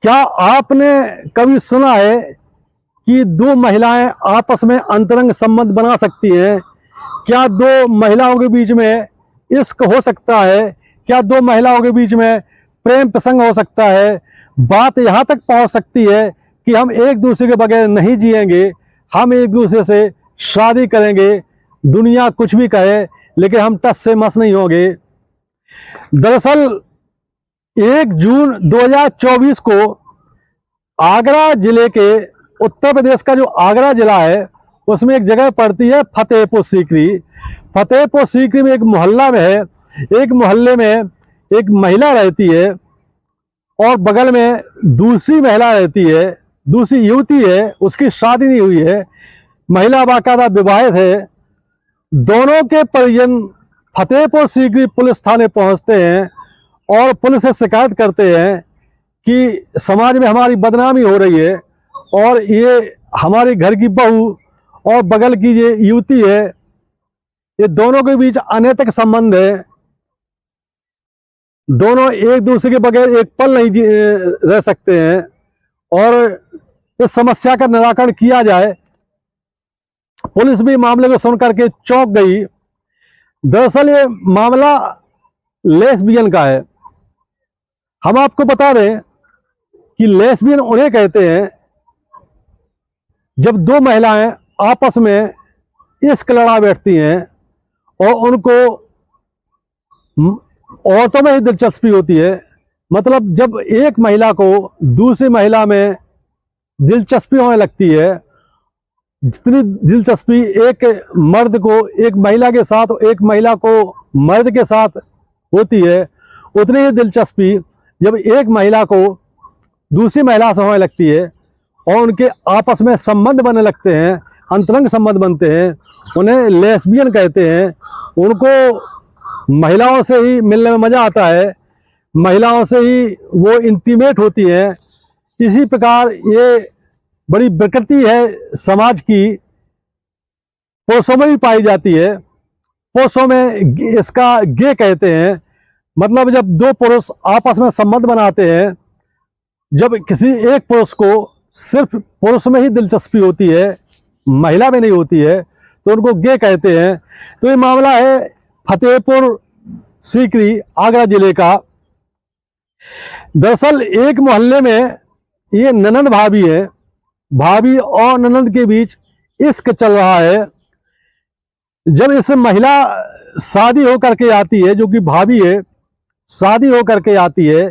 क्या आपने कभी सुना है कि दो महिलाएं आपस में अंतरंग संबंध बना सकती हैं? क्या दो महिलाओं के बीच में इश्क हो सकता है? क्या दो महिलाओं के बीच में प्रेम प्रसंग हो सकता है? बात यहाँ तक पहुँच सकती है कि हम एक दूसरे के बगैर नहीं जिएंगे, हम एक दूसरे से शादी करेंगे, दुनिया कुछ भी कहे लेकिन हम टस से मस नहीं होंगे। दरअसल 1 जून 2024 को आगरा जिले के, उत्तर प्रदेश का जो आगरा जिला है उसमें एक जगह पड़ती है फतेहपुर सीकरी। फतेहपुर सीकरी में एक मोहल्ला में है, एक मोहल्ले में एक महिला रहती है और बगल में दूसरी महिला रहती है, दूसरी युवती है, उसकी शादी नहीं हुई है, महिला बाकायदा विवाहित है। दोनों के परिजन फतेहपुर सीकरी पुलिस थाने पहुंचते हैं और पुलिस से शिकायत करते हैं कि समाज में हमारी बदनामी हो रही है और ये हमारे घर की बहू और बगल की ये युवती है, ये दोनों के बीच अनैतिक संबंध है, दोनों एक दूसरे के बगैर एक पल नहीं रह सकते हैं और इस समस्या का निराकरण किया जाए। पुलिस भी मामले को सुन करके चौंक गई। दरअसल ये मामला लेस्बियन का है। हम आपको बता दें कि लेस्बियन उन्हें कहते हैं जब दो महिलाएं आपस में इश्क लड़ा बैठती हैं और उनको औरतों में ही दिलचस्पी होती है। मतलब जब एक महिला को दूसरी महिला में दिलचस्पी होने लगती है, जितनी दिलचस्पी एक मर्द को एक महिला के साथ, एक महिला को मर्द के साथ होती है, उतनी ही दिलचस्पी जब एक महिला को दूसरी महिला से होने लगती है और उनके आपस में संबंध बनने लगते हैं, अंतरंग संबंध बनते हैं, उन्हें लेस्बियन कहते हैं। उनको महिलाओं से ही मिलने में मज़ा आता है, महिलाओं से ही वो इंटीमेट होती हैं। इसी प्रकार ये बड़ी विकृति है समाज की, पुरुषों में भी पाई जाती है। पुरुषों में इसका गे कहते हैं। मतलब जब दो पुरुष आपस में संबंध बनाते हैं, जब किसी एक पुरुष को सिर्फ पुरुष में ही दिलचस्पी होती है, महिला में नहीं होती है, तो उनको गे कहते हैं। तो ये मामला है फतेहपुर सीकरी आगरा जिले का। दरअसल एक मोहल्ले में ये ननंद भाभी है, भाभी और ननंद के बीच इश्क चल रहा है। जब इस महिला शादी होकर के आती है, जो कि भाभी है, शादी होकर के आती है,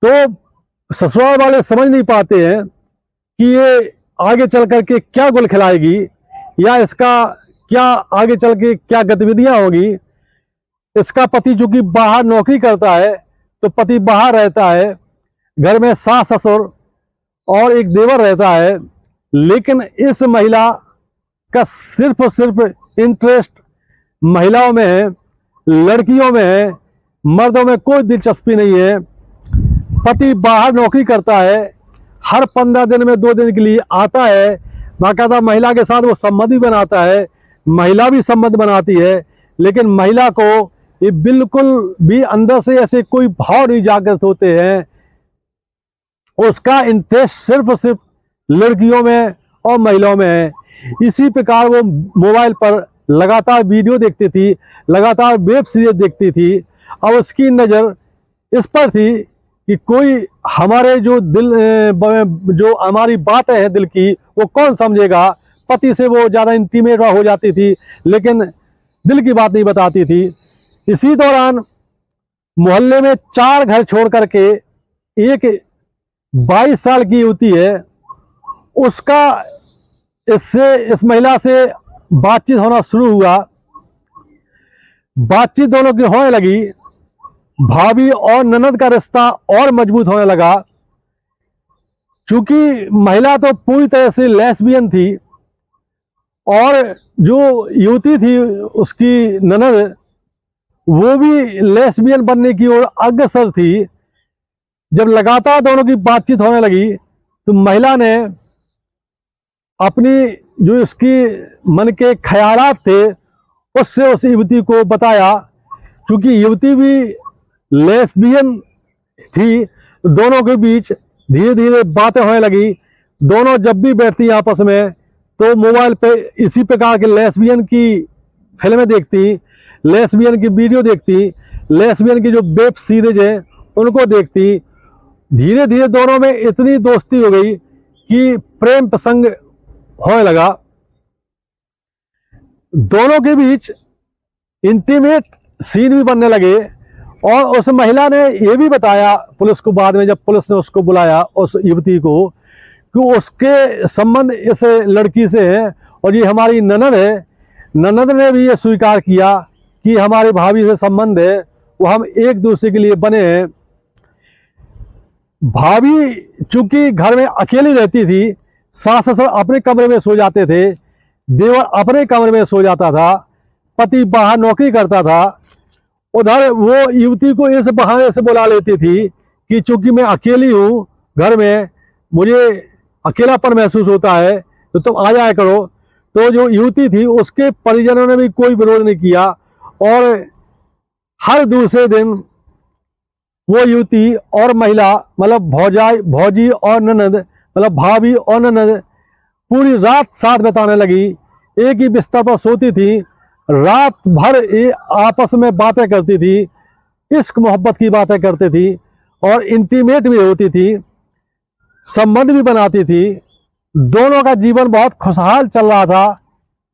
तो ससुराल वाले समझ नहीं पाते हैं कि ये आगे चल करके क्या गुल खिलाएगी या इसका क्या आगे चल के क्या गतिविधियां होगी। इसका पति जो कि बाहर नौकरी करता है, तो पति बाहर रहता है, घर में सास ससुर और एक देवर रहता है, लेकिन इस महिला का सिर्फ और सिर्फ इंटरेस्ट महिलाओं में है, लड़कियों में है, मर्दों में कोई दिलचस्पी नहीं है। पति बाहर नौकरी करता है, हर 15 दिन में 2 दिन के लिए आता है, बाकायदा महिला के साथ वो संबंध भी बनाता है, महिला भी संबंध बनाती है, लेकिन महिला को ये बिल्कुल भी अंदर से ऐसे कोई भाव नहीं जागृत होते हैं। उसका इंटरेस्ट सिर्फ और सिर्फ लड़कियों में और महिलाओं में है। इसी प्रकार वो मोबाइल पर लगातार वीडियो देखती थी, लगातार वेब सीरीज देखती थी। अब उसकी नज़र इस पर थी कि कोई हमारे जो जो हमारी बातें हैं दिल की, वो कौन समझेगा। पति से वो ज़्यादा इंटीमेट हो जाती थी, लेकिन दिल की बात नहीं बताती थी। इसी दौरान मोहल्ले में 4 घर छोड़ करके एक 22 साल की युवती है, उसका इस महिला से बातचीत होना शुरू हुआ। बातचीत दोनों की होने लगी, भाभी और ननद का रिश्ता और मजबूत होने लगा। चूंकि महिला तो पूरी तरह से लेस्बियन थी और जो युवती थी उसकी ननद, वो भी लेस्बियन बनने की ओर अग्रसर थी। जब लगातार दोनों की बातचीत होने लगी तो महिला ने अपनी जो उसकी मन के ख्यालात थे उससे उस युवती को बताया। क्योंकि युवती भी लेस्बियन थी, दोनों के बीच धीरे धीरे बातें होने लगी। दोनों जब भी बैठती आपस में तो मोबाइल पे इसी प्रकार के लेस्बियन की फिल्में देखती, लेस्बियन की वीडियो देखती, लेस्बियन की जो वेब सीरीज है उनको देखती। धीरे धीरे दोनों में इतनी दोस्ती हो गई कि प्रेम प्रसंग होने लगा। दोनों के बीच इंटीमेट सीन भी बनने लगे। और उस महिला ने यह भी बताया पुलिस को, बाद में जब पुलिस ने उसको बुलाया उस युवती को, कि उसके संबंध इस लड़की से है और ये हमारी ननद है। ननद ने भी ये स्वीकार किया कि हमारी भाभी से संबंध है, वो हम एक दूसरे के लिए बने हैं। भाभी चूंकि घर में अकेली रहती थी, सास ससुर अपने कमरे में सो जाते थे, देवर अपने कमरे में सो जाता था, पति बाहर नौकरी करता था। उधर वो युवती को इस बहाने से बुला लेती थी कि चूंकि मैं अकेली हूँ घर में, मुझे अकेलापन महसूस होता है, तो तुम आ जाया करो। तो जो युवती थी उसके परिजनों ने भी कोई विरोध नहीं किया और हर दूसरे दिन वो युवती और महिला, मतलब भौजी और ननद, मतलब भाभी और ननद, पूरी रात साथ बिताने लगी। एक ही बिस्तर पर सोती थी, रात भर ये आपस में बातें करती थी, इश्क मोहब्बत की बातें करती थी और इंटीमेट भी होती थी, संबंध भी बनाती थी। दोनों का जीवन बहुत खुशहाल चल रहा था,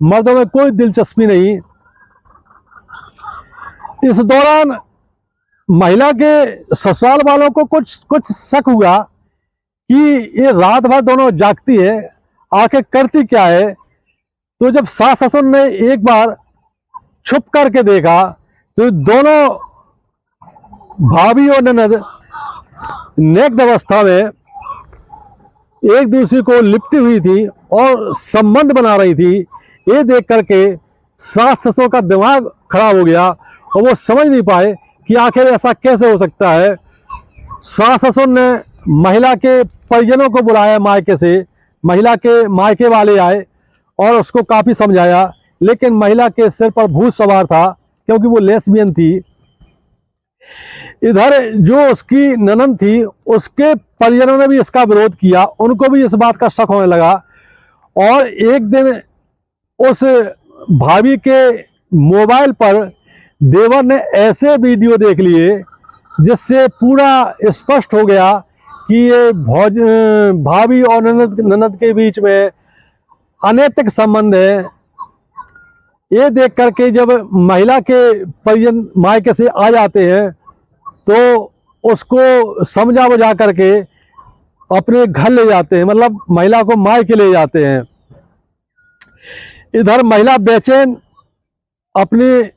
मर्दों में कोई दिलचस्पी नहीं। इस दौरान महिला के ससुराल वालों को कुछ शक हुआ कि ये रात भर दोनों जागती है, आखिर करती क्या है। तो जब सास ससुर ने एक बार छुप करके देखा तो दोनों भाभी और ननद नेक्ड अवस्था में एक दूसरे को लिपटी हुई थी और संबंध बना रही थी। ये देख करके सास ससुर का दिमाग खराब हो गया और वो समझ नहीं पाए कि आखिर ऐसा कैसे हो सकता है। सास ससुर ने महिला के परिजनों को बुलाया मायके से, महिला के मायके वाले आए और उसको काफ़ी समझाया, लेकिन महिला के सिर पर भूत सवार था क्योंकि वो लेस्बियन थी। इधर जो उसकी ननद थी उसके परिजनों ने भी इसका विरोध किया, उनको भी इस बात का शक होने लगा। और एक दिन उस भाभी के मोबाइल पर देवर ने ऐसे वीडियो देख लिए जिससे पूरा स्पष्ट हो गया कि ये भाभी और ननद के बीच में अनैतिक संबंध है। ये देख करके जब महिला के परिजन मायके से आ जाते हैं तो उसको समझा बुझा करके अपने घर ले जाते हैं, मतलब महिला को मायके ले जाते हैं। इधर महिला बेचैन अपने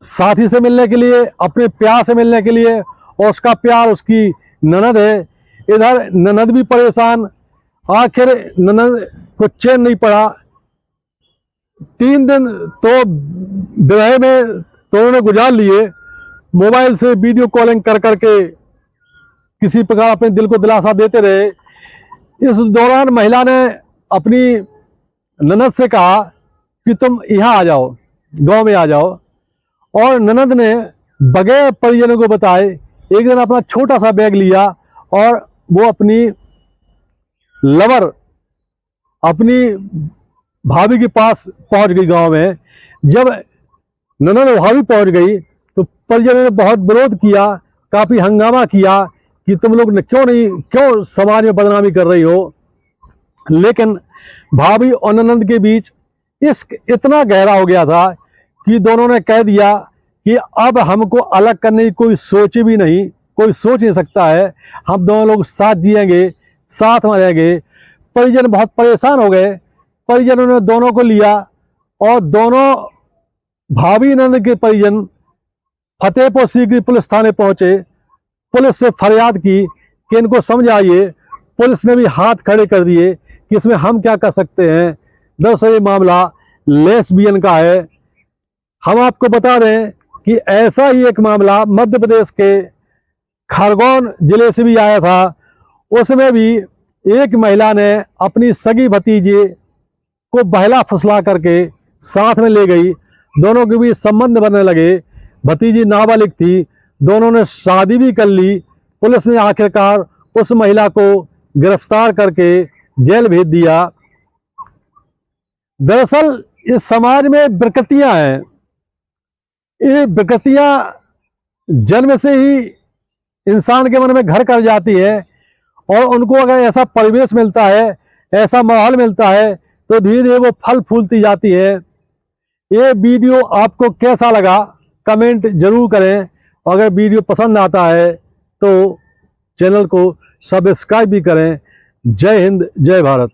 साथी से मिलने के लिए, अपने प्यार से मिलने के लिए, और उसका प्यार उसकी ननद है। इधर ननद भी परेशान। आखिर ननद को चैन नहीं पड़ा। 3 दिन तो विरह में तो उन्होंने गुजार लिए, मोबाइल से वीडियो कॉलिंग कर करके किसी प्रकार अपने दिल को दिलासा देते रहे। इस दौरान महिला ने अपनी ननद से कहा कि तुम यहाँ आ जाओ, गांव में आ जाओ। और ननद ने बगैर परिजनों को बताए एक दिन अपना छोटा सा बैग लिया और वो अपनी लवर, अपनी भाभी के पास पहुंच गई गांव में। जब ननद भाभी पहुंच गई तो परिजनों ने बहुत विरोध किया, काफी हंगामा किया कि तुम लोग ने क्यों समाज में बदनामी कर रही हो। लेकिन भाभी और ननद के बीच इश्क इतना गहरा हो गया था कि दोनों ने कह दिया कि अब हमको अलग करने की कोई सोच भी नहीं, कोई सोच नहीं सकता है, हम दोनों लोग साथ जिएंगे, साथ में रहेंगे। परिजन बहुत परेशान हो गए। परिजनों ने दोनों को लिया और दोनों भाभी ननद के परिजन फतेहपुर सीकरी पुलिस थाने पहुंचे। पुलिस से फरियाद की कि इनको समझाइए। पुलिस ने भी हाथ खड़े कर दिए कि इसमें हम क्या कर सकते हैं। दरअसल ये मामला लेस्बियन का है। हम आपको बता दें कि ऐसा ही एक मामला मध्य प्रदेश के खरगोन जिले से भी आया था। उसमें भी एक महिला ने अपनी सगी भतीजे को बहला फुसला करके साथ में ले गई। दोनों के बीच संबंध बनने लगे। भतीजी नाबालिग थी, दोनों ने शादी भी कर ली, पुलिस ने आखिरकार उस महिला को गिरफ्तार करके जेल भेज दिया। दरअसल इस समाज में विकृतियां हैं, ये विकृतियां जन्म से ही इंसान के मन में घर कर जाती है, और उनको अगर ऐसा परिवेश मिलता है, ऐसा माहौल मिलता है, तो धीरे धीरे वो फल फूलती जाती है। ये वीडियो आपको कैसा लगा कमेंट जरूर करें, और अगर वीडियो पसंद आता है तो चैनल को सब्सक्राइब भी करें। जय हिंद, जय भारत।